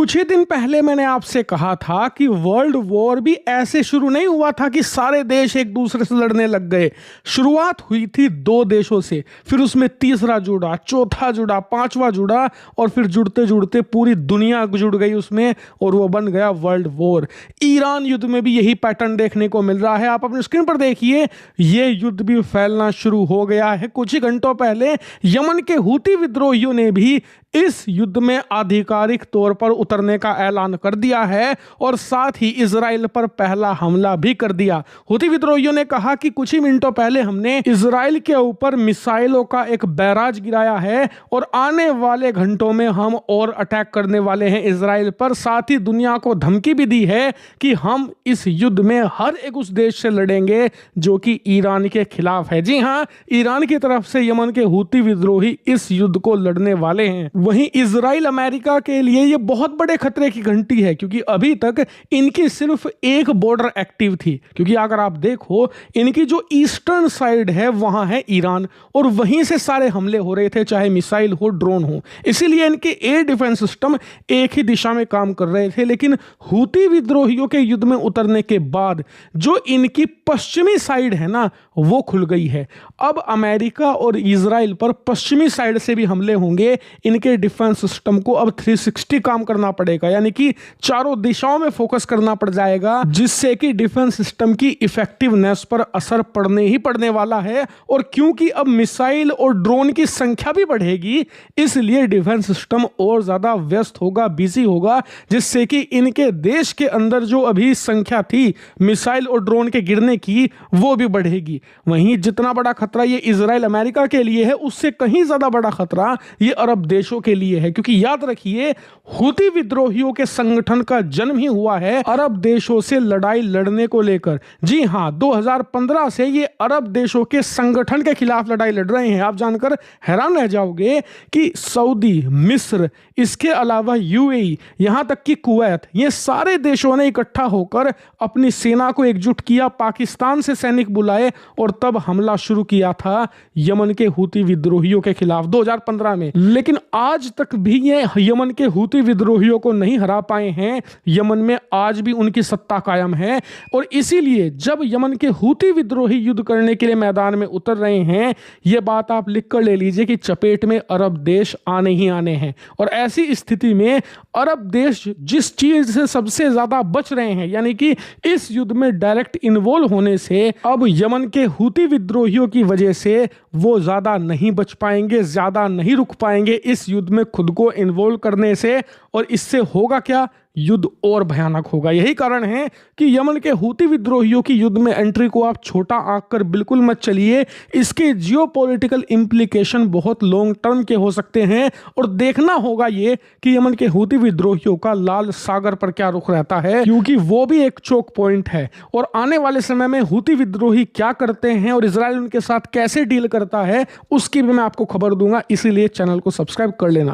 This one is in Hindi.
कुछ ही दिन पहले मैंने आपसे कहा था कि वर्ल्ड वॉर भी ऐसे शुरू नहीं हुआ था कि सारे देश एक दूसरे से लड़ने लग गए। शुरुआत हुई थी दो देशों से, फिर उसमें तीसरा जुड़ा, चौथा जुड़ा, पांचवा जुड़ा और फिर जुड़ते जुड़ते पूरी दुनिया जुड़ गई उसमें और वो बन गया वर्ल्ड वॉर। ईरान युद्ध में भी यही पैटर्न देखने को मिल रहा है। आप अपनी स्क्रीन पर देखिए, ये युद्ध भी फैलना शुरू हो गया है। कुछ ही घंटों पहले यमन के हूती विद्रोहियों ने भी इस युद्ध में आधिकारिक तौर पर उतरने का ऐलान कर दिया है और साथ ही इजराइल पर पहला हमला भी कर दिया। हूती विद्रोहियों ने कहा कि कुछ ही मिनटों पहले हमने इजराइल के ऊपर मिसाइलों का एक बैराज गिराया है और आने वाले घंटों में हम और अटैक करने वाले हैं इजराइल पर। साथ ही दुनिया को धमकी भी दी है कि हम इस युद्ध में हर एक उस देश से लड़ेंगे जो कि ईरान के खिलाफ है। जी हां, ईरान की तरफ से यमन के हूती विद्रोही इस युद्ध को लड़ने वाले हैं। वहीं इजराइल अमेरिका के लिए यह बहुत बड़े खतरे की घंटी है, क्योंकि अभी तक इनकी सिर्फ एक बॉर्डर एक्टिव थी। क्योंकि अगर आप देखो, इनकी जो ईस्टर्न साइड है वहां है ईरान और वहीं से सारे हमले हो रहे थे, चाहे मिसाइल हो, ड्रोन हो। इसीलिए इनके एयर डिफेंस सिस्टम एक ही दिशा में काम कर रहे थे। लेकिन हूती विद्रोहियों के युद्ध में उतरने के बाद जो इनकी पश्चिमी साइड है ना, वो खुल गई है। अब अमेरिका और इजराइल पर पश्चिमी साइड से भी हमले होंगे। इनके डिफेंस सिस्टम को अब 360 काम करना पड़ेगा, यानी कि चारों दिशाओं में फोकस करना पड़ जाएगा, जिससे कि डिफेंस सिस्टम की इफेक्टिवनेस पर असर पड़ने ही पड़ने वाला है। और क्योंकि अब मिसाइल और ड्रोन की संख्या भी बढ़ेगी, इसलिए डिफेंस सिस्टम और ज्यादा व्यस्त होगा, बिजी होगा, जिससे कि इनके देश के अंदर जो अभी संख्या थी मिसाइल और ड्रोन के गिरने की, वो भी बढ़ेगी। वहीं जितना बड़ा खतरा ये इजराइल अमेरिका के लिए है, उससे कहीं ज्यादा बड़ा खतरा ये अरब देशों के लिए है। क्योंकि याद रखिए, हूती विद्रोहियों के संगठन का जन्म ही हुआ है अरब देशों से लड़ाई लड़ने को लेकर। जी हां, 2015 से ये अरब देशों के संगठन के खिलाफ लड़ाई लड़ रहे हैं। आप जानकर हैरान रह जाओगे कि सऊदी, मिस्र, इसके अलावा यूएई, यहां तक कि कुवैत, ये सारे देशों ने इकट्ठा होकर अपनी सेना को एकजुट किया, पाकिस्तान से सैनिक बुलाए और तब हमला शुरू किया था यमन के हूती विद्रोहियों के खिलाफ 2015 में। लेकिन आज तक भी ये यमन के हूती विद्रोहियों को नहीं हरा पाए हैं। यमन में आज भी उनकी सत्ता कायम है और इसीलिए जब यमन के हूती विद्रोही युद्ध करने के लिए मैदान में उतर रहे हैं, यह बात आप लिख कर ले लीजिए कि चपेट में अरब देश आने ही आने हैं। और ऐसी स्थिति में अरब देश जिस चीज से सबसे ज्यादा बच रहे हैं, यानी कि इस युद्ध में डायरेक्ट इन्वॉल्व होने से, अब यमन के हूती विद्रोहियों की वजह से वो ज्यादा नहीं बच पाएंगे, ज्यादा नहीं रुक पाएंगे इस युद्ध में खुद को इन्वॉल्व करने से। और इससे होगा क्या, युद्ध और भयानक होगा। यही कारण है कि यमन के हूती विद्रोहियों की युद्ध में एंट्री को आप छोटा आंक कर बिल्कुल मत चलिए। इसके जियोपॉलिटिकल इंप्लीकेशन बहुत लॉन्ग टर्म के हो सकते हैं और देखना होगा ये कि यमन के हूती विद्रोहियों का लाल सागर पर क्या रुख रहता है, क्योंकि वो भी एक चोक पॉइंट है। और आने वाले समय में हूती विद्रोही क्या करते हैं और इजराइल उनके साथ कैसे डील करता है, उसकी भी मैं आपको खबर दूंगा। इसीलिए चैनल को सब्सक्राइब कर लेना।